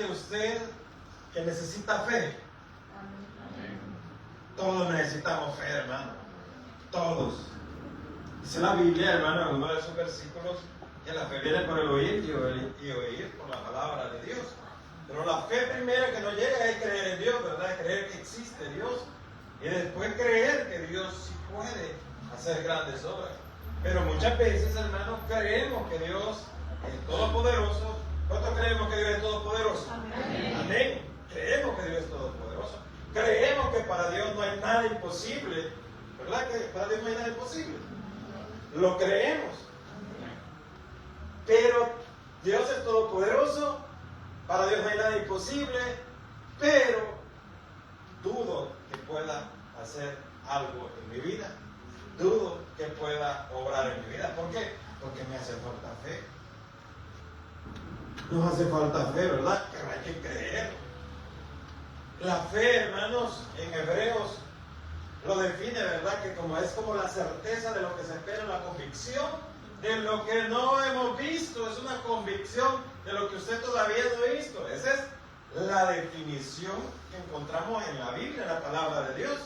siente usted que necesita fe? Todos necesitamos fe, hermano. Todos. Dice la Biblia, hermano, en uno de sus versículos, que la fe viene por el oír y oír por la palabra de Dios. Pero la fe primera que nos llega es creer en Dios, ¿verdad? Creer que existe Dios. Y después creer que Dios sí puede hacer grandes obras. Pero muchas veces, hermanos, creemos que Dios es todopoderoso. ¿Cuántos creemos que Dios es todopoderoso? Amén. Amén. Creemos que Dios es todopoderoso. Creemos que para Dios no hay nada imposible. ¿Verdad que para Dios no hay nada imposible? Lo creemos. Pero Dios es todopoderoso. Para Dios no hay nada imposible. Pero dudo que pueda hacer algo en mi vida. Dudo que pueda obrar en mi vida. ¿Por qué? Porque me hace falta fe. Nos hace falta fe, ¿verdad? Pero hay que creer. La fe, hermanos, en Hebreos lo define, ¿verdad? Que como es como la certeza de lo que se espera, la convicción de lo que no hemos visto. Es una convicción de lo que usted todavía no ha visto. Esa es la definición que encontramos en la Biblia, en la palabra de Dios.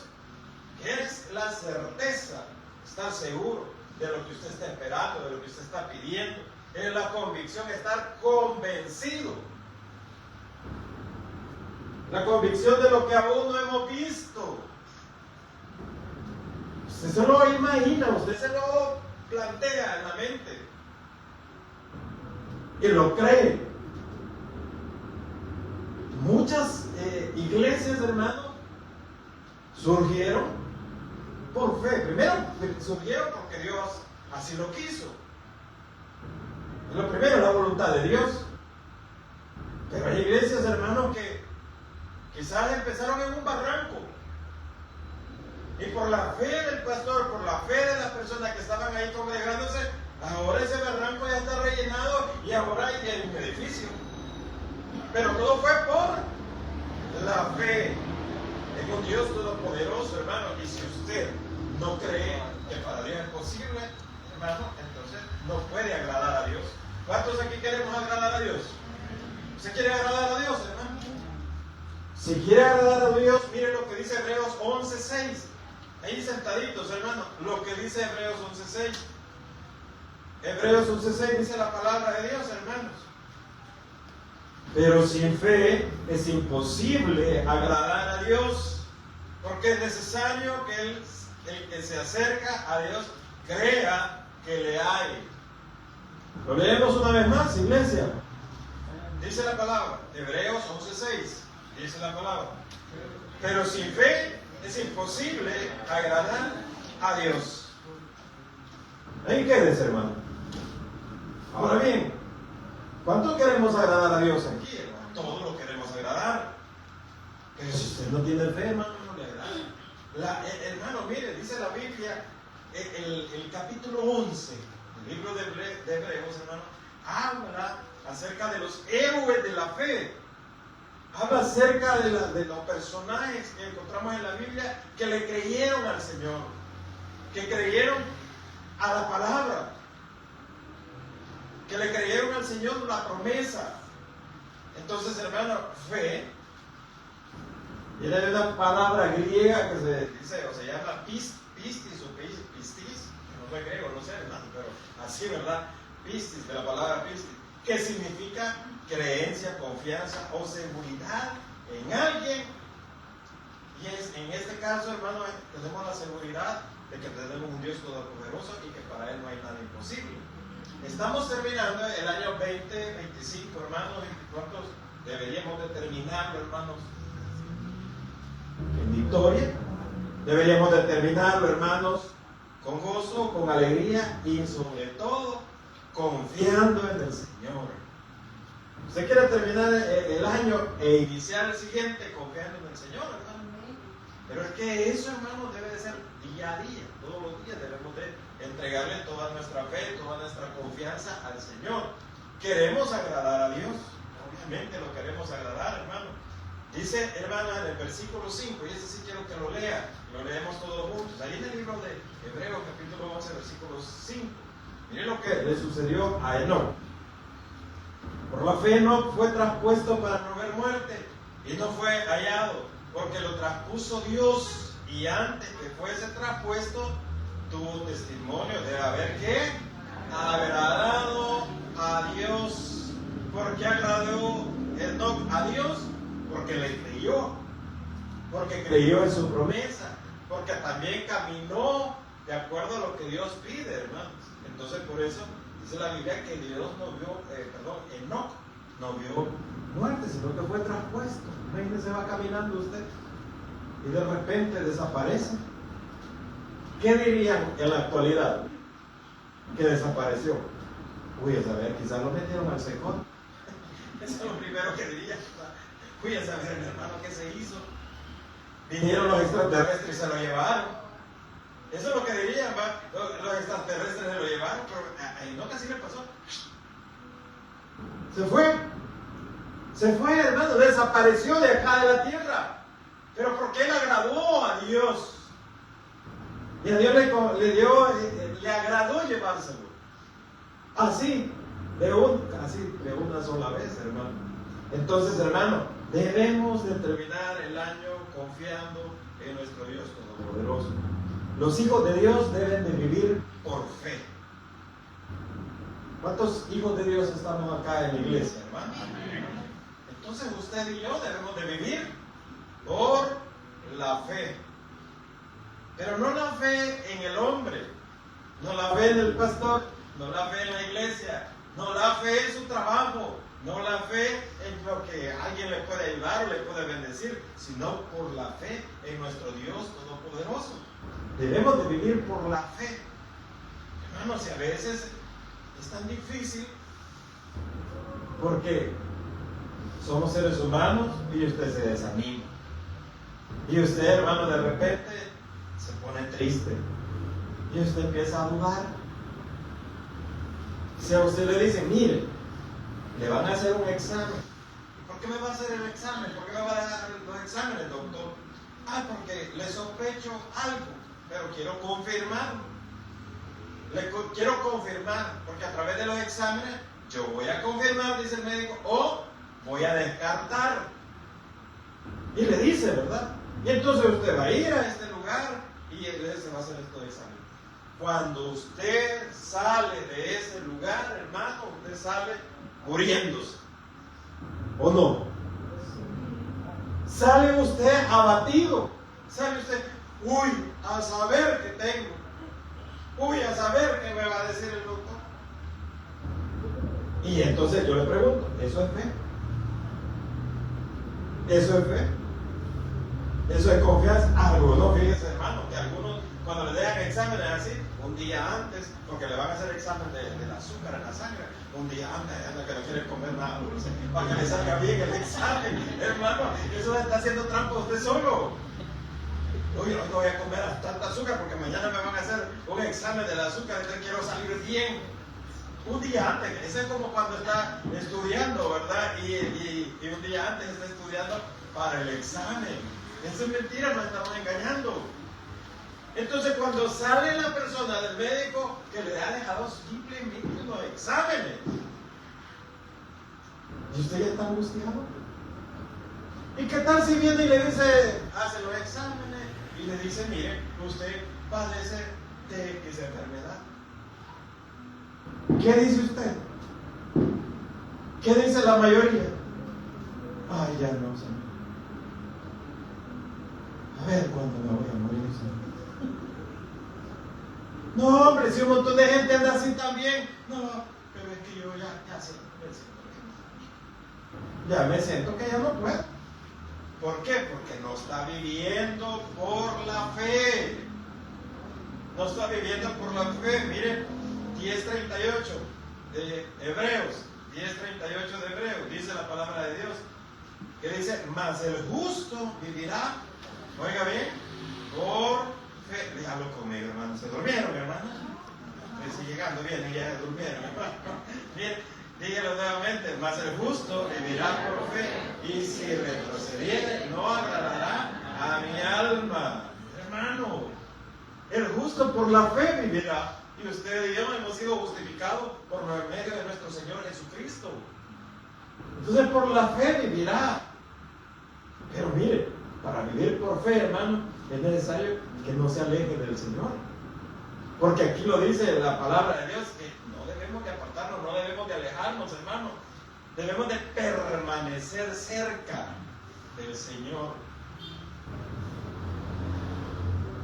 Que es la certeza, estar seguro de lo que usted está esperando, de lo que usted está pidiendo. Es la convicción, estar convencido. La convicción de lo que aún no hemos visto. Usted se lo imagina, usted se lo plantea en la mente. Y lo cree. Muchas iglesias, hermanos, surgieron por fe. Primero, surgieron porque Dios así lo quiso. Lo primero, la voluntad de Dios. Pero hay iglesias, hermanos, que quizás empezaron en un barranco. Y por la fe del pastor, por la fe de las personas que estaban ahí congregándose, ahora ese barranco ya está rellenado y ahora hay un edificio. Pero todo fue por la fe en un Dios todopoderoso, hermano. Y si usted no cree que para Dios es posible, hermano, entonces no puede agradar a Dios. ¿Cuántos aquí queremos agradar a Dios? ¿Usted quiere agradar a Dios, hermano? Si quiere agradar a Dios, mire lo que dice Hebreos 11:6. Ahí sentaditos, hermano, lo que dice Hebreos 11:6. Hebreos 11:6 dice la palabra de Dios, hermanos. Pero sin fe es imposible agradar a Dios, porque es necesario que el que se acerca a Dios crea que le hay. Lo leemos una vez más, iglesia. Dice la palabra, Hebreos 11:6. Dice la palabra. Pero sin fe es imposible agradar a Dios. Ahí quédese, hermano. Ahora bien, ¿cuánto queremos agradar a Dios aquí, hermano? Todos lo queremos agradar. Pero si usted no tiene fe, hermano, no le agrada. Hermano, mire, dice la Biblia, el capítulo 11, el libro de Hebreos, hermano, habla acerca de los héroes de la fe. Habla acerca de los personajes que encontramos en la Biblia que le creyeron al Señor, que creyeron a la palabra, que le creyeron al Señor la promesa. Entonces, hermano, fe viene de una palabra griega que se dice, o se llama pistis o pistis, no soy griego, no sé, hermano, pero así, ¿verdad? Pistis, de la palabra pistis, que significa creencia, confianza o seguridad en alguien. Y en este caso, hermano, tenemos la seguridad de que tenemos un Dios todopoderoso y que para Él no hay nada imposible. Estamos terminando el año 2025, hermanos. ¿Cuántos deberíamos de terminarlo, hermanos? En victoria. Deberíamos de terminarlo, hermanos, con gozo, con alegría y sobre todo confiando en el Señor. Usted quiere terminar el año e iniciar el siguiente confiando en el Señor, hermano. Pero es que eso, hermano, debe de ser día a día. Todos los días debemos de entregarle toda nuestra fe, toda nuestra confianza al Señor. Queremos agradar a Dios. Obviamente lo queremos agradar, hermano. Dice, hermano, en el versículo 5, y ese sí quiero que lo lea, lo leemos todos juntos. Ahí en el libro de Hebreos, capítulo 11, versículo 5. Miren lo que le sucedió a Enoc. Por la fe Enoc fue traspuesto para no ver muerte y no fue hallado, porque lo traspuso Dios, y antes que fuese traspuesto tuvo testimonio de haber ¿qué? Agradado a Dios. ¿Por qué agradó Enoc a Dios? Porque le creyó, porque creyó en su promesa, porque también caminó de acuerdo a lo que Dios pide, hermanos. Entonces por eso dice la Biblia que Dios no vio, Enoc no vio muerte, sino que fue traspuesto. Imagínese, va caminando usted y de repente desaparece. ¿Qué dirían en la actualidad? Que desapareció. Uy, a saber, quizás lo metieron al secón. Eso es lo primero que diría. Uy, a saber, mi hermano, ¿qué se hizo? Vinieron los extraterrestres y se lo llevaron. Eso es lo que dirían, ¿va? Los extraterrestres se lo llevaron, pero a Enoc así le pasó. Se fue, hermano, desapareció de acá de la tierra. Pero porque él agradó a Dios. Y a Dios le agradó llevárselo. Así, de una sola vez, hermano. Entonces, hermano, debemos de terminar el año confiando en nuestro Dios Todopoderoso. Los hijos de Dios deben de vivir por fe. ¿Cuántos hijos de Dios estamos acá en la iglesia, hermano? Entonces usted y yo debemos de vivir por la fe. Pero no la fe en el hombre, no la fe en el pastor, no la fe en la iglesia, no la fe en su trabajo, no la fe en lo que alguien le puede ayudar o le puede bendecir, sino por la fe en nuestro Dios Todopoderoso. Debemos de vivir por la fe. Hermanos, y a veces es tan difícil porque somos seres humanos y usted se desanima. Y usted, hermano, de repente se pone triste y usted empieza a dudar. Si a usted le dicen, mire, le van a hacer un examen. ¿Por qué me va a hacer el examen? ¿Por qué me va a dar los exámenes, doctor? Porque le sospecho algo, pero quiero confirmar. Quiero confirmar, porque a través de los exámenes yo voy a confirmar, dice el médico, o voy a descartar. Y le dice, ¿verdad? Y entonces usted va a ir a este lugar y se va a hacer estos exámenes. Cuando usted sale de ese lugar, hermano, usted sale muriéndose. ¿O no? Sale usted abatido. Sale usted, uy, a saber qué tengo. Uy, a saber qué me va a decir el doctor. Y entonces yo le pregunto, ¿eso es fe? ¿Eso es fe? ¿Eso es confianza? Algunos, fíjense, hermano, que algunos cuando le dejan exámenes así, un día antes, porque le van a hacer examen del azúcar en la sangre, un día antes, que no quieren comer nada dulce, para que le salga bien el examen. Hermano, eso está haciendo trampa usted solo. Uy, yo no voy a comer tanta azúcar porque mañana me van a hacer un examen del azúcar, entonces quiero salir bien. Un día antes, eso es como cuando está estudiando, ¿verdad? Y un día antes está estudiando para el examen. Eso es mentira, nos estamos engañando. Entonces cuando sale la persona del médico que le ha dejado simplemente los exámenes, ¿y usted ya está angustiado? ¿Y qué tal si viene y le dice, hace los exámenes y le dice, mire, usted padece de X enfermedad? ¿Qué dice usted? ¿Qué dice la mayoría? Ay, ya no, Señor. A ver cuándo me voy a morir, Señor. No, hombre, si un montón de gente anda así también. No, pero es que yo ya me siento que ya no puedo. ¿Por qué? Porque no está viviendo por la fe. No está viviendo por la fe. Miren, 10:38 de Hebreos. 10:38 de Hebreos. Dice la palabra de Dios. Que dice, mas el justo vivirá. Oiga bien, por fe. Déjalo conmigo, hermano. ¿Se durmieron, hermano? Estoy llegando bien y ya se durmieron, hermano. Bien, dígalo nuevamente. Mas el justo vivirá por fe. Y si retrocediere, no agradará a mi alma. Hermano, el justo por la fe vivirá. Y usted y yo hemos sido justificados por medio de nuestro Señor Jesucristo. Entonces por la fe vivirá. Pero mire, para vivir por fe, hermano, es necesario que no se aleje del Señor. Porque aquí lo dice la palabra de Dios, que no debemos de apartarnos, no debemos de alejarnos, hermano. Debemos de permanecer cerca del Señor.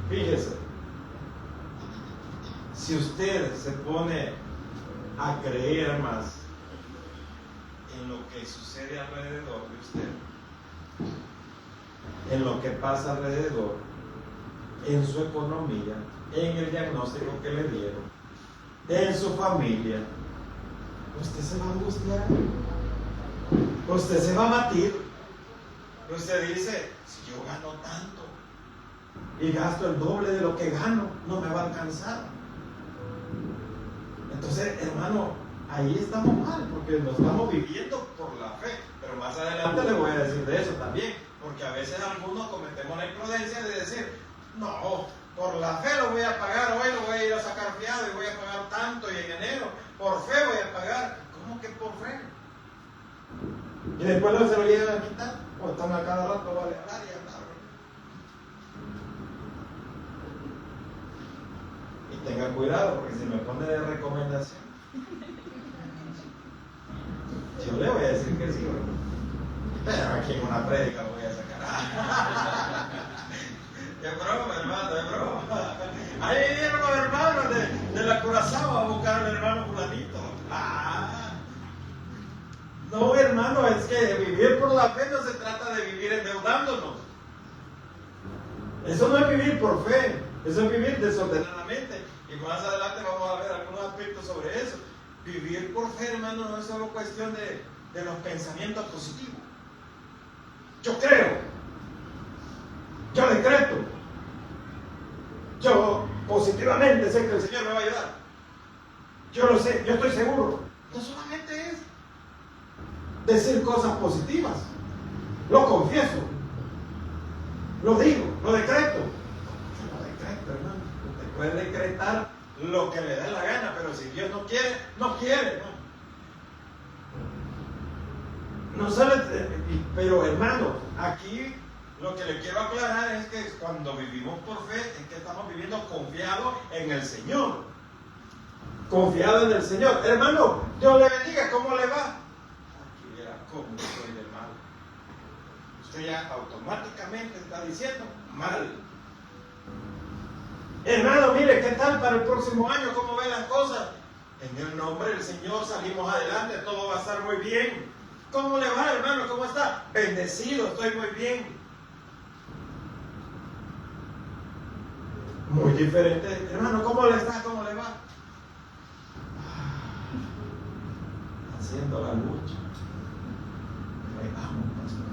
Fíjese, si usted se pone a creer más en lo que sucede alrededor de usted, en lo que pasa alrededor, en su economía, en el diagnóstico que le dieron, en su familia, usted se va a angustiar, usted se va a batir. Usted dice, si yo gano tanto y gasto el doble de lo que gano, no me va a alcanzar. Entonces, hermano, ahí estamos mal, porque no estamos viviendo por la fe. Pero más adelante le voy a decir de eso también, porque a veces algunos cometemos la imprudencia de decir, no, por la fe lo voy a pagar, hoy lo voy a ir a sacar fiado y voy a pagar tanto, y en enero por fe voy a pagar. ¿Cómo que por fe? Y después no se lo llegan a quitar, o están a cada rato vale hablar y hablar. Y tenga cuidado, porque si me pone de recomendación, yo le voy a decir que sí, pero aquí en una prédica voy a sacar. Es broma, hermano, es broma. Ahí vinieron los hermanos de la Curazao a buscar al hermano fulanito. No, hermano, es que vivir por la fe no se trata de vivir endeudándonos. Eso no es vivir por fe, eso es vivir desordenadamente. Y más adelante vamos a ver algunos aspectos sobre eso. Vivir por fe, hermano, no es solo cuestión de los pensamientos positivos. Yo creo, yo decreto, yo positivamente sé que el Señor me va a ayudar. Yo lo sé, yo estoy seguro. No solamente es decir cosas positivas, lo confieso, lo digo, lo decreto. Lo decreto, hermano. Usted puede decretar lo que le dé la gana, pero si Dios no quiere, no quiere, ¿no? No sale, pero hermano, aquí lo que le quiero aclarar es que cuando vivimos por fe, es que estamos viviendo confiados en el Señor. Confiado en el Señor. Hermano, Dios le bendiga, ¿cómo le va? Aquí verá cómo soy de mal. Usted ya automáticamente está diciendo mal. Hermano, mire, ¿qué tal para el próximo año? ¿Cómo ven las cosas? En el nombre del Señor salimos adelante, todo va a estar muy bien. ¿Cómo le va, hermano? ¿Cómo está? Bendecido, estoy muy bien. Muy diferente. Hermano, ¿cómo le está? ¿Cómo le va? Haciendo la lucha. Ahí vamos, pastor.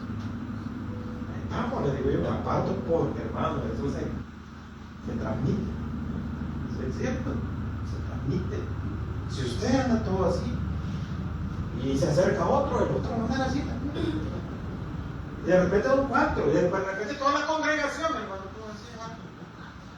Ahí vamos, le digo yo, me aparto porque, hermano, eso se transmite. ¿Sí es cierto? Se transmite. Si usted anda todo así y se acerca a otro, el otro va a andar así también. Y de repente un cuatro, y de repente toda la congregación, hermano, todo así,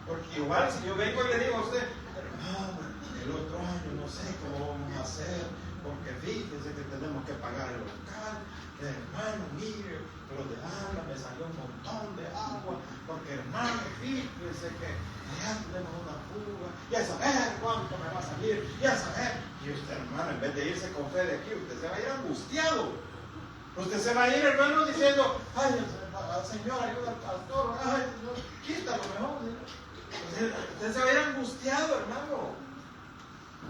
porque igual si yo vengo y le digo a usted, hermano, el otro año no sé cómo vamos a hacer, porque fíjense que tenemos que pagar el local, que hermano, mire, pero de agua me salió un montón de agua, porque hermano, fíjense que ya tenemos una fuga, y a saber cuánto me va a salir, y a saber. Y usted, hermano, en vez de irse con fe de aquí, usted se va a ir angustiado. Usted se va a ir, hermano, diciendo, ay, Señor, ayuda al pastor, ay, Señor, quítalo mejor. Usted se va a ir angustiado, hermano.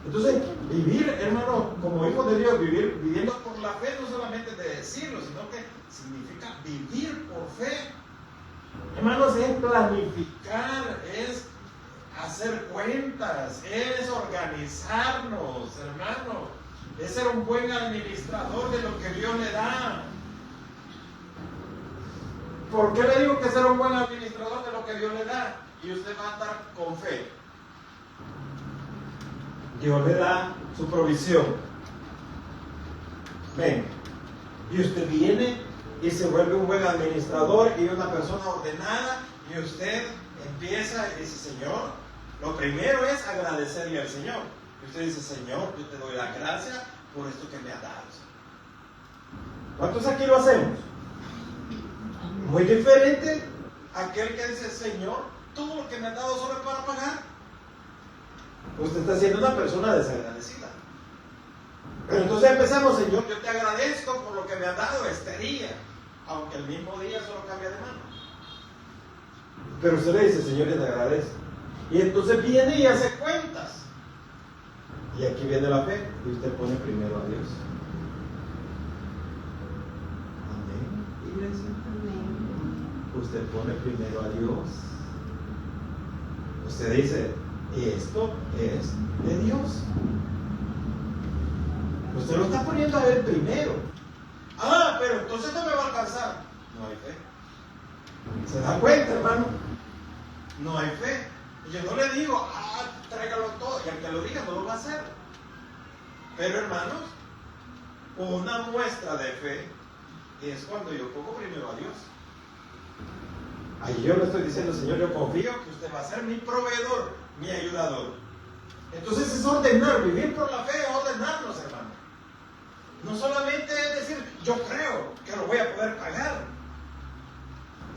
Entonces, vivir, hermano, como hijos de Dios, viviendo por la fe, no solamente es de decirlo, sino que significa vivir por fe. Hermanos, es planificar, es hacer cuentas, es organizarnos, hermano, es ser un buen administrador de lo que Dios le da. ¿Por qué le digo que ser un buen administrador de lo que Dios le da? Y usted va a andar con fe. Dios le da su provisión. Ven. Y usted viene y se vuelve un buen administrador y una persona ordenada, y usted empieza y dice, Señor, lo primero es agradecerle al Señor. Y usted dice, Señor, yo te doy la gracia por esto que me has dado. ¿Cuántos aquí lo hacemos? Muy diferente a aquel que dice, Señor, todo lo que me has dado solo es para pagar. Usted está siendo una persona desagradecida. Pero entonces empezamos, Señor, yo te agradezco por lo que me has dado este día, aunque el mismo día solo cambia de mano. Pero usted le dice, Señor, yo te agradezco. Y entonces viene y hace cuentas. Y aquí viene la fe, y usted pone primero a Dios. Amén, iglesia. Amén. Usted pone primero a Dios. Usted dice, esto es de Dios. Usted lo está poniendo a Él primero. Ah, pero entonces no me va a alcanzar. No hay fe. ¿Se da cuenta, hermano? No hay fe. Y yo no le digo, tráigalo todo. Y al que lo diga no lo va a hacer. Pero, hermanos, una muestra de fe es cuando yo pongo primero a Dios. Ahí yo le estoy diciendo, Señor, yo confío que usted va a ser mi proveedor, mi ayudador. Entonces es ordenar, vivir por la fe es ordenarnos, hermano. No solamente es decir, yo creo que lo voy a poder pagar.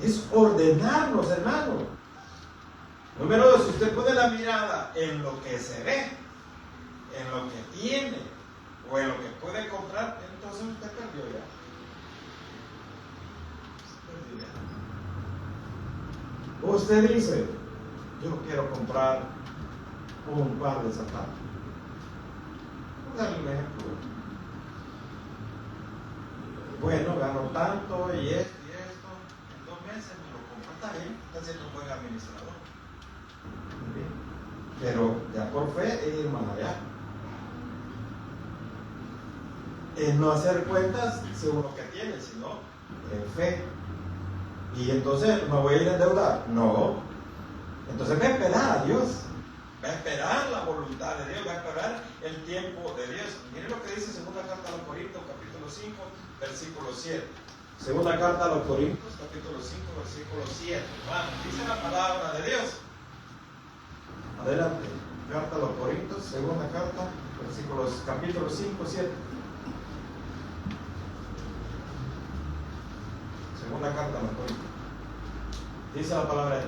Es ordenarnos, hermano. Número 2, si usted pone la mirada en lo que se ve, en lo que tiene, o en lo que puede comprar, entonces usted perdió ya. Usted dice, yo quiero comprar un par de zapatos. Voy a darle un ejemplo. Bueno, gano tanto y esto, en 2 meses me lo compro. Está bien, está siendo un buen administrador. Bien. Pero ya por fe es ir más allá. Es no hacer cuentas según lo que tiene, sino en fe. Y entonces, ¿me voy a ir a endeudar? No. Entonces va a esperar a Dios. Va a esperar la voluntad de Dios, va a esperar el tiempo de Dios. Miren lo que dice segunda carta a los Corintios, capítulo 5, versículo 7. Segunda carta a los Corintios, capítulo 5, versículo 7. Bueno, dice la palabra de Dios. Adelante. Carta a los Corintios, segunda carta, capítulo 5, 7. Segunda carta a los Corintios. Dice la palabra,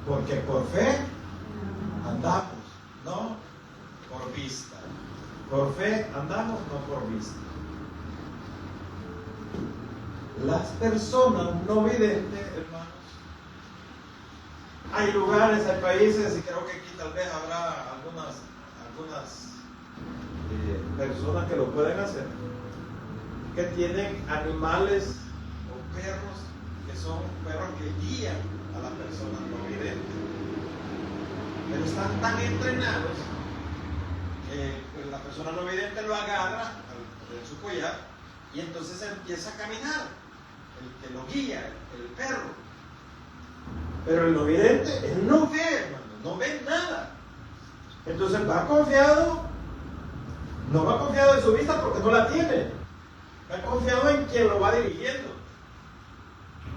porque por fe andamos, no por vista. Por fe andamos, no por vista. Las personas no videntes, hermanos, hay lugares, hay países, y creo que aquí tal vez habrá algunas personas que lo pueden hacer, que tienen animales o perros que son perros que guían a las personas no videntes, pero están tan entrenados que pues, la persona no vidente lo agarra de su collar y entonces empieza a caminar, el que lo guía, el perro. Pero el no vidente, él no ve, hermano, no ve nada. Entonces va confiado, no va confiado en su vista porque no la tiene, va confiado en quien lo va dirigiendo.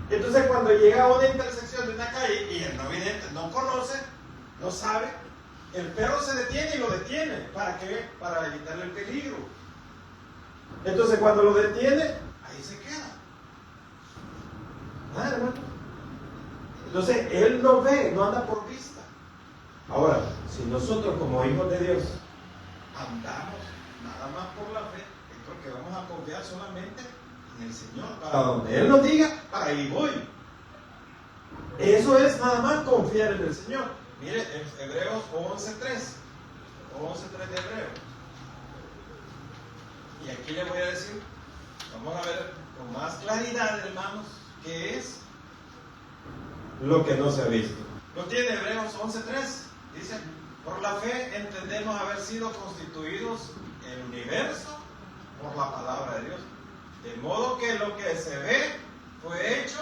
Entonces cuando llega a una intersección de una calle y el no vidente no conoce, no sabe, el perro se detiene y lo detiene. ¿Para qué? Para evitarle el peligro. Entonces cuando lo detiene, ahí se queda. ¿Ah, hermano? Entonces él no ve, no anda por vista. Ahora, si nosotros como hijos de Dios andamos nada más por la fe, es porque vamos a confiar solamente en el Señor. Para donde Él nos diga, para ahí voy. Eso es nada más confiar en el Señor. Mire, en Hebreos 11.3 de Hebreos. Y aquí le voy a decir, vamos a ver con más claridad, hermanos, qué es lo que no se ha visto. ¿Lo tiene Hebreos 11.3? Dice, por la fe entendemos haber sido constituidos el universo por la palabra de Dios. De modo que lo que se ve fue hecho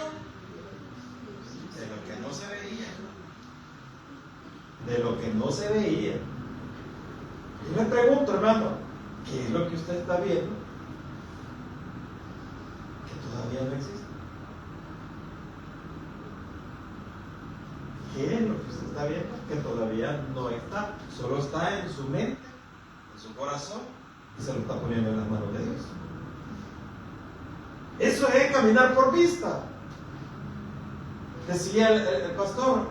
de lo que no se veía. De lo que no se veía. Yo le pregunto, hermano, ¿qué es lo que usted está viendo que todavía no existe? ¿Qué es lo que usted está viendo que todavía no está? Solo está en su mente, en su corazón, y se lo está poniendo en las manos de Dios. Eso es caminar por vista. Decía el pastor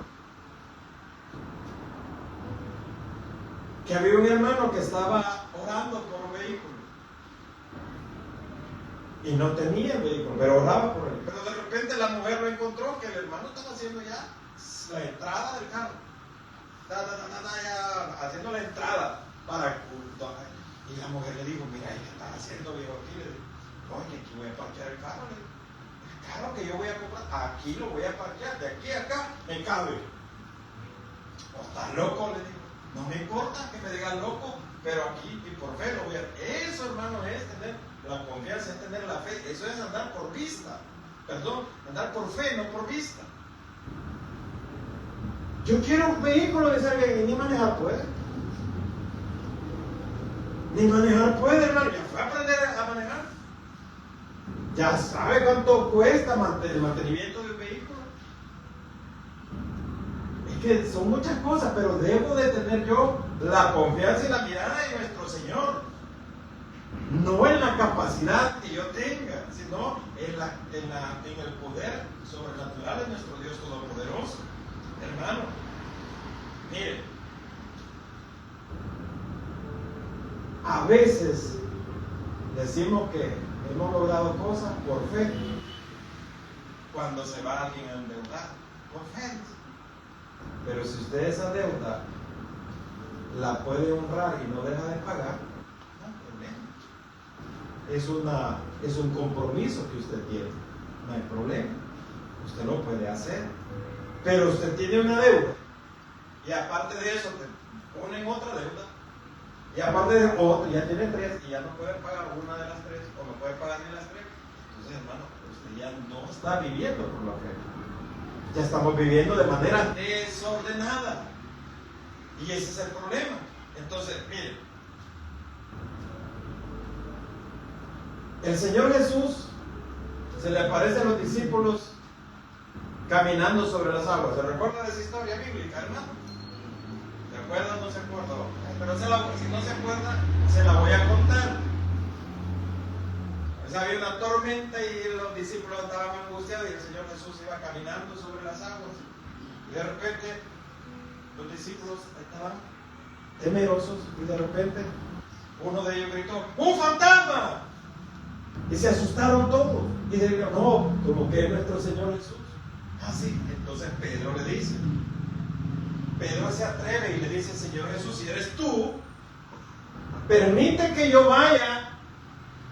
que había un hermano que estaba orando por un vehículo y no tenía el vehículo, pero oraba por él. Pero de repente la mujer lo encontró, que el hermano estaba haciendo ya la entrada del carro, ya haciendo la entrada para el culto. Y la mujer le dijo: mira, ¿qué estás haciendo, viejo? Aquí le dijo: oye, aquí voy a parquear el carro. El carro que yo voy a comprar, aquí lo voy a parquear, de aquí a acá me cabe. ¿O estás loco? Le digo. No me importa que me digan loco, pero aquí y por fe lo voy a hacer. Eso, hermano, es tener la confianza, es tener la fe. Eso es andar por vista. Perdón, andar por fe, no por vista. Yo quiero un vehículo de salga y ni manejar puede. Ni manejar puede, hermano. Ya fue a aprender a manejar. Ya sabe cuánto cuesta el mantenimiento de un vehículo. Es que son muchas cosas, pero debo de tener yo la confianza y la mirada en nuestro Señor. No en la capacidad que yo tenga, sino en el poder sobrenatural de nuestro Dios Todopoderoso. Hermano, mire, a veces decimos que hemos logrado cosas por fe cuando se va alguien a endeudar, por fe. Pero si usted esa deuda la puede honrar y no deja de pagar, no hay problema. Es un compromiso que usted tiene, no hay problema. Usted lo puede hacer. Pero usted tiene una deuda y aparte de eso te ponen otra deuda y aparte de otra, ya tiene tres y ya no puede pagar una de las tres o no puede pagar ni las tres. Entonces, hermano, usted ya no está viviendo por la fe. Ya estamos viviendo de manera desordenada y ese es el problema. Entonces, miren, el Señor Jesús se le aparece a los discípulos caminando sobre las aguas. ¿Se recuerda de esa historia bíblica, hermano? ¿Se acuerda o no se acuerda? Pero si no se acuerda, se la voy a contar. Pues había una tormenta y los discípulos estaban angustiados y el Señor Jesús iba caminando sobre las aguas. Y de repente los discípulos estaban temerosos y de repente uno de ellos gritó: ¡un fantasma! Y se asustaron todos. Y dijeron: no, como que es nuestro Señor Jesús. Ah, sí. Entonces Pedro le dice, Pedro se atreve y le dice: Señor Jesús, si eres tú, permite que yo vaya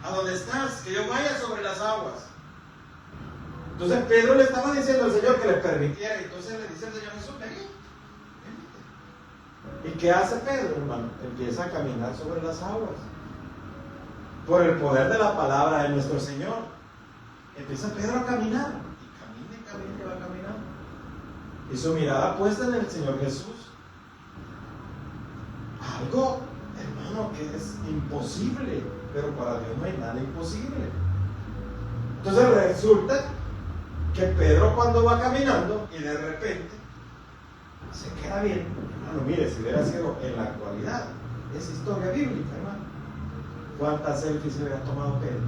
a donde estás, que yo vaya sobre las aguas. Entonces Pedro le estaba diciendo al Señor que le permitiera, y entonces le dice al Señor Jesús: ven, ¿y qué hace Pedro, hermano? Empieza a caminar sobre las aguas por el poder de la palabra de nuestro Señor. Empieza Pedro a caminar y va caminando y su mirada puesta en el Señor Jesús. Algo, hermano, que es imposible, pero para Dios no hay nada imposible. Entonces resulta que Pedro, cuando va caminando y de repente se queda bien, hermano, mire, si hubiera sido en la actualidad, es historia bíblica, hermano. ¿Cuántas selfies se hubiera tomado Pedro?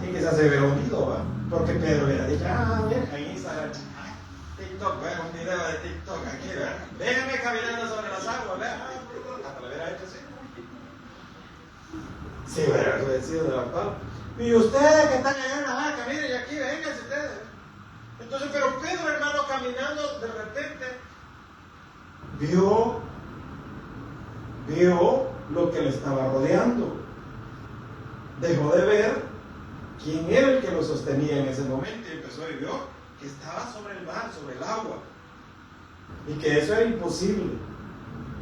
Y quizás se hubiera hundido, ¿va? Porque Pedro hubiera dicho: bien, en Instagram, TikTok, un video de TikTok aquí, ¿verdad? Déjame caminando sobre las aguas, ¿verdad? Hasta lo hubiera hecho así. Sí, hubiera sido de la pala. Y ustedes que están allá en la barca, miren, y aquí, vénganse ustedes. Entonces, pero Pedro, hermano, caminando, de repente vio lo que le estaba rodeando. Dejó de ver quién era el que lo sostenía en ese momento y empezó y vio que estaba sobre el mar, sobre el agua, y que eso era imposible.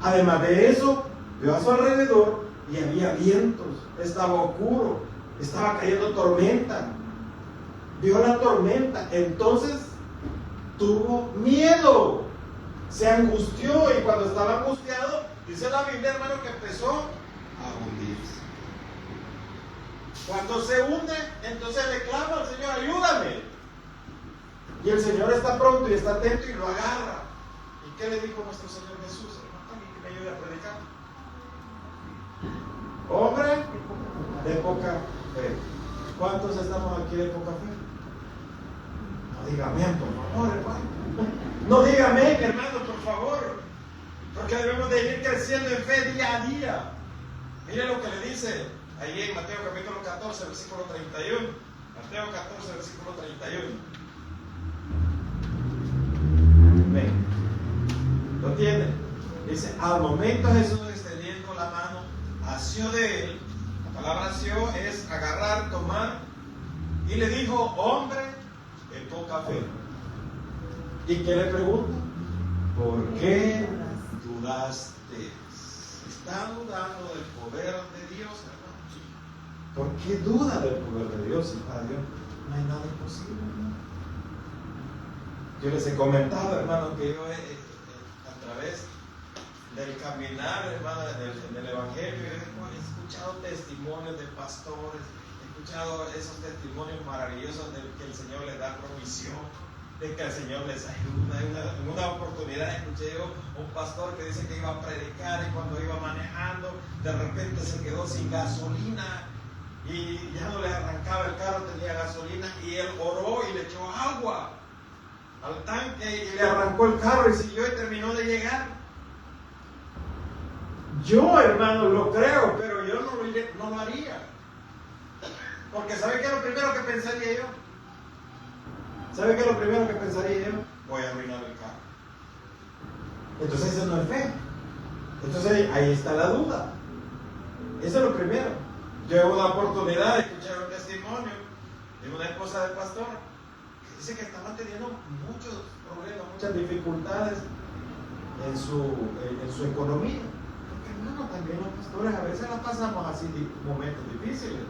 Además de eso, vio a su alrededor y había vientos, estaba oscuro, estaba cayendo tormenta. Vio la tormenta, entonces tuvo miedo, se angustió, y cuando estaba angustiado, dice la Biblia, hermano, que empezó a hundirse. Cuando se hunde, entonces le clama al Señor: ayúdame. Y el Señor está pronto y está atento y lo agarra. ¿Y qué le dijo nuestro Señor Jesús? Hermano, que me ayude a predicar. Hombre de poca fe, ¿Cuántos estamos aquí de poca fe? No diga amén, por favor, hermano. No diga amén, hermano, por favor. Porque debemos de ir creciendo en fe día a día. Mire lo que le dice ahí en Mateo capítulo 14, versículo 31. Mateo 14, versículo 31. Ven. ¿Lo tiene? Dice, al momento Jesús extendiendo la mano, asió de él. La palabra asió es agarrar, tomar. Y le dijo, hombre de poca fe. ¿Y qué le pregunta? ¿Por qué dudaste? Está dudando del poder de Dios, hermano. ¿Por qué duda del poder de Dios? Y para Dios no hay nada imposible, hermano. Yo les he comentado, hermano, que yo a través del caminar, hermano, en el Evangelio, he escuchado testimonios de pastores, he escuchado esos testimonios maravillosos de que el Señor les da provisión, de que el Señor les ayuda. En una oportunidad escuché yo un pastor que dice que iba a predicar y cuando iba manejando, de repente se quedó sin gasolina y ya no le arrancaba el carro, tenía gasolina, y él oró y le echó agua al tanque y le arrancó el carro y siguió y terminó de llegar. Yo, hermano, lo creo, pero yo no lo haría. Porque ¿sabe qué es lo primero que pensaría yo? ¿Sabe qué es lo primero que pensaría yo? Voy a arruinar el carro. Entonces eso no es fe. Entonces ahí está la duda. Eso es lo primero. Yo tuve una oportunidad de escuchar un testimonio de una esposa del pastor que dice que estaba teniendo muchos problemas, muchas dificultades en su economía. Porque hermano, también los pastores a veces la pasamos así momentos difíciles.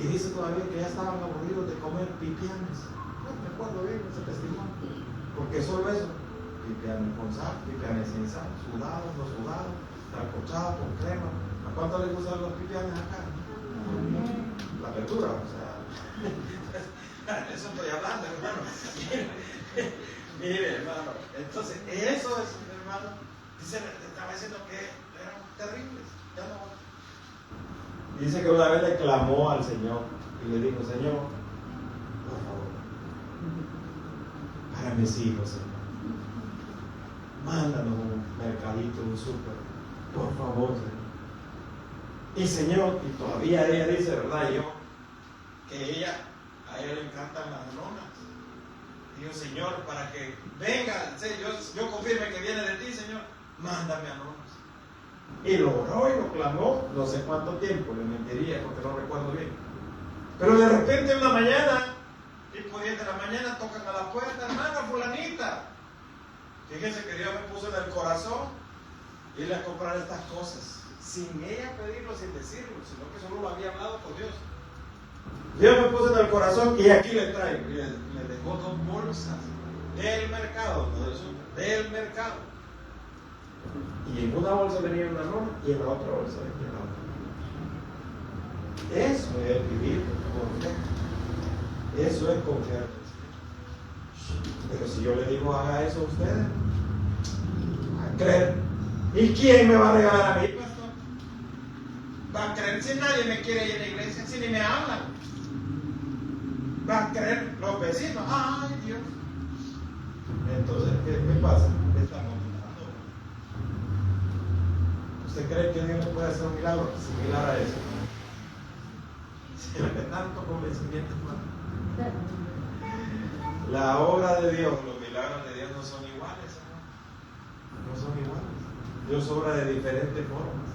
Y dice todavía que ya estaban aburridos de comer pipianes. No me acuerdo bien ese testimonio. Porque solo eso, pipianes con sal, pipianes sin sal, sudados, no sudados, trancochados con crema. ¿A cuánto les gustan los pipianes acá? La verdura, o sea. Eso estoy hablando, hermano. Mire, hermano. Entonces, eso es, hermano. Dice, estaba diciendo que eran terribles. Ya no. Dice que una vez le clamó al Señor y le dijo, Señor, por favor, para mis hijos, Señor, mándanos un mercadito, un súper, por favor, Señor. Y Señor, y todavía ella dice, ¿verdad? Que a ella le encantan las donas. Digo, Señor, para que venga, yo confirme que viene de ti, Señor, mándame a donas. Y lo oró y lo clamó, no sé cuánto tiempo, le mentiría porque no recuerdo bien. Pero de repente una mañana, tipo 10 de la mañana, tocan a la puerta, hermana fulanita. Fíjense que Dios me puso en el corazón irle a comprar estas cosas, sin ella pedirlo, sin decirlo, sino que solo lo había hablado con Dios. Dios me puso en el corazón y aquí le traigo. Y le dejó 2 bolsas del mercado, no del súper, del mercado. Y en una bolsa venía una lona y en la otra bolsa venía la otra. Eso es vivir con fe. Eso es confiar. Pero si yo le digo haga eso a ustedes, a creer. ¿Y quién me va a regalar a mí, pastor? Va a creer si nadie me quiere ir a la iglesia, si ni me hablan. Va a creer los vecinos. Ay, Dios. Entonces, ¿qué pasa? Estamos dudando. ¿Usted cree que Dios puede hacer un milagro similar a eso? Si le ve tanto convencimiento, hermano. La obra de Dios, los milagros de Dios no son iguales, hermano. No son iguales. Dios obra de diferentes formas.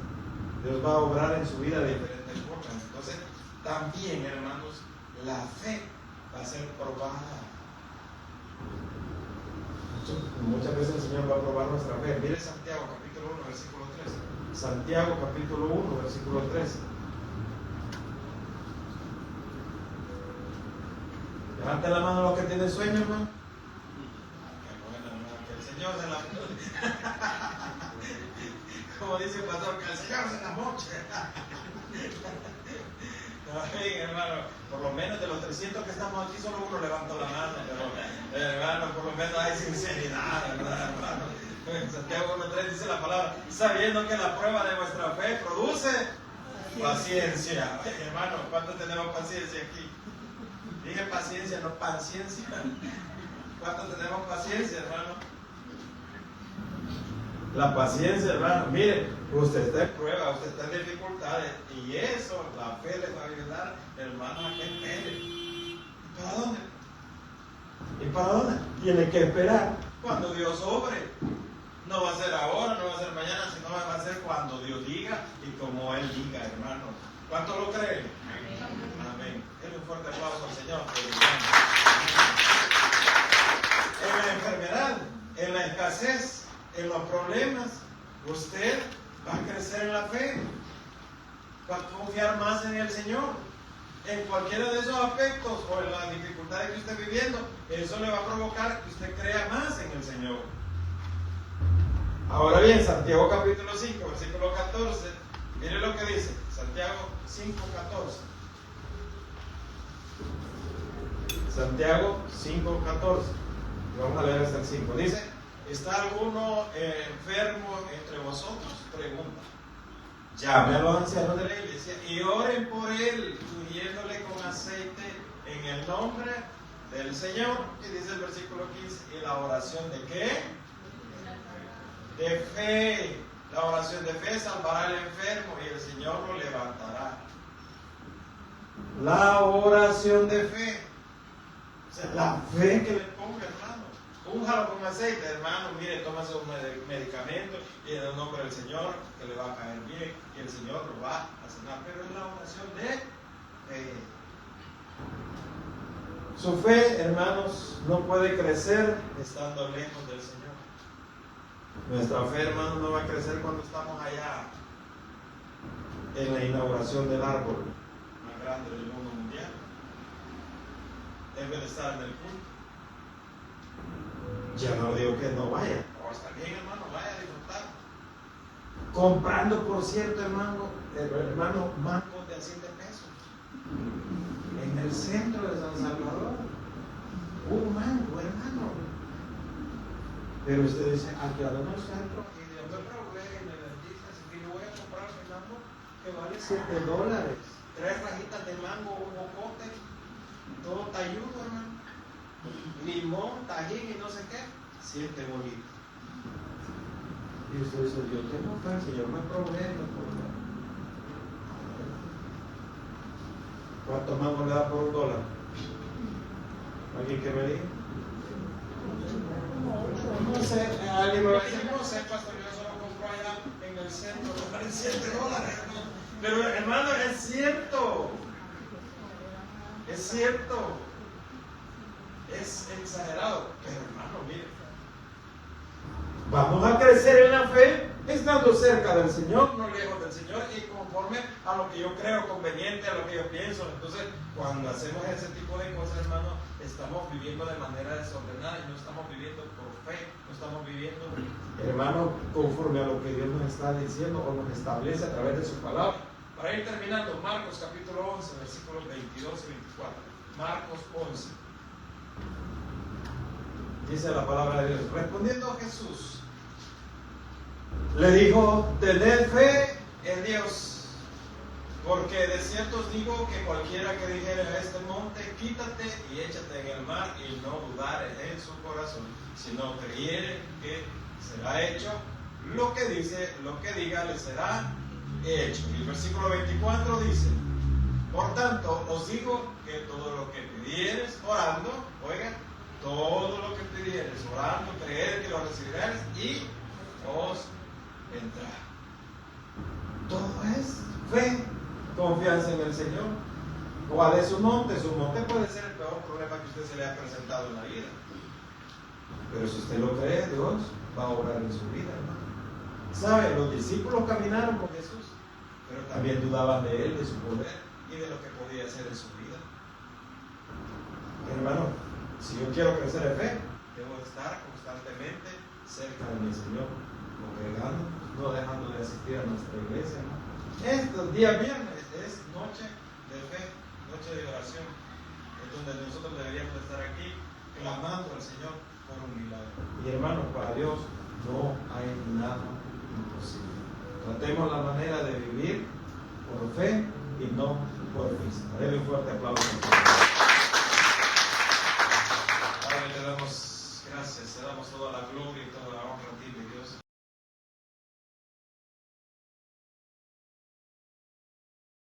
Dios va a obrar en su vida de diferentes formas. Entonces, también, hermanos, la fe va a ser probada. Muchas veces el Señor va a probar nuestra fe. Mire Santiago capítulo 1, versículo 13. Santiago capítulo 1, versículo 13. Levanten la mano los que tienen sueño, hermano. Qué bueno, hermano, que el Señor se la... Como dice el pastor, que el Señor se la moche. Hermano, por lo menos de los 300 que estamos aquí, solo uno levantó la mano, pero hermano, por lo menos hay sinceridad, ¿verdad, hermano? En Santiago 1:3 dice la palabra, sabiendo que la prueba de vuestra fe produce Paciencia. Ay, hermano, ¿cuánto tenemos paciencia aquí? Dije paciencia, no paciencia. ¿Cuánto tenemos paciencia, hermano? La paciencia, hermano. Mire, usted está en prueba, usted está en dificultades. Y eso, la fe le va a ayudar, hermano, a que espere. ¿Y para dónde? ¿Y para dónde? Tiene que esperar cuando Dios obre. No va a ser ahora, no va a ser mañana, sino va a ser cuando Dios diga y como Él diga, hermano. ¿Cuánto lo creen? Amén. Denle un fuerte aplauso al Señor. En la enfermedad, en la escasez, en los problemas, usted va a crecer en la fe. Va a confiar más en el Señor. En cualquiera de esos aspectos o en las dificultades que usted esté viviendo, eso le va a provocar que usted crea más en el Señor. Ahora bien, Santiago capítulo 5, versículo 14, mire lo que dice, Santiago 5, 14. Santiago 5, 14. Vamos a leer hasta el 5. Dice, ¿está alguno enfermo entre vosotros? Pregunta. Llame a los ancianos de la iglesia y oren por él, ungiéndole con aceite en el nombre del Señor. Y dice el versículo 15, ¿y la oración de qué? De fe. La oración de fe salvará al enfermo y el Señor lo levantará. La oración de fe. O sea, la fe que le ponga, hermano. Úngalo con aceite, hermano. Mire, tómase un medicamento y en el nombre del Señor que le va a caer bien y el Señor lo va a sanar. Pero es la oración de fe. Su fe, hermanos, no puede crecer estando lejos del Señor. Nuestra fe, hermano, no va a crecer cuando estamos allá en la inauguración del árbol más grande del mundo mundial. Debe de estar en el culto. Ya no digo que no vaya. Oh, está bien, hermano, vaya a disfrutar. Comprando, por cierto, hermano, mangos de a 7 pesos. En el centro de San Salvador. Un mango, hermano. Pero usted dice, aquí a un centro, y Dios me provee y me bendice, así que yo voy a comprar mi mango que vale $7. 3 rajitas de mango, un bocote, todo talludo, hermano. Limón, tajín y no sé qué, 7 bolitas. Y usted dice, yo tengo fe, el Señor me provee, me provee. ¿Cuántos mangos le da por $1? ¿Alguien que me diga? No sé, alguien me va a decir, no sé, pastor, yo solo compro allá en el centro, me valen $7, hermano. Pero hermano, es cierto. Es cierto. Es exagerado. Pero hermano, mire. Vamos a crecer en la fe estando cerca del Señor, no lejos del Señor y conforme a lo que yo creo conveniente, a lo que yo pienso. Entonces, cuando hacemos ese tipo de cosas, hermano, estamos viviendo de manera desordenada y no estamos viviendo por fe, no estamos viviendo, hermano, conforme a lo que Dios nos está diciendo o nos establece a través de su palabra. Para ir terminando, Marcos capítulo 11, versículos 22 y 24. Marcos 11. Dice la palabra de Dios. Respondiendo a Jesús, le dijo, tened fe en Dios, porque de cierto os digo que cualquiera que dijere a este monte, quítate y échate en el mar, y no dudare en su corazón, sino creyere que será hecho lo que dice, lo que diga le será hecho. Y el versículo 24 dice, por tanto os digo que todo lo que pidieres orando, oiga, todo lo que pidieres orando, creer que lo recibirás y os vendrá. Todo es fe, confianza en el Señor. ¿Cuál es su monte? Su monte puede ser el peor problema que usted se le ha presentado en la vida. Pero si usted lo cree, Dios va a obrar en su vida, hermano. ¿Sabe? Los discípulos caminaron con Jesús, pero también dudaban de Él, de su poder y de lo que podía hacer en su vida. Hermano, si yo quiero crecer en fe, debo estar constantemente cerca de mi Señor, congregando, no dejando de asistir a nuestra iglesia, ¿no? Estos días viernes es noche de fe, noche de oración, es donde nosotros deberíamos estar aquí clamando al Señor por un milagro. Y hermanos, para Dios no hay nada imposible. Tratemos la manera de vivir por fe y no por vista. Denle un fuerte aplauso.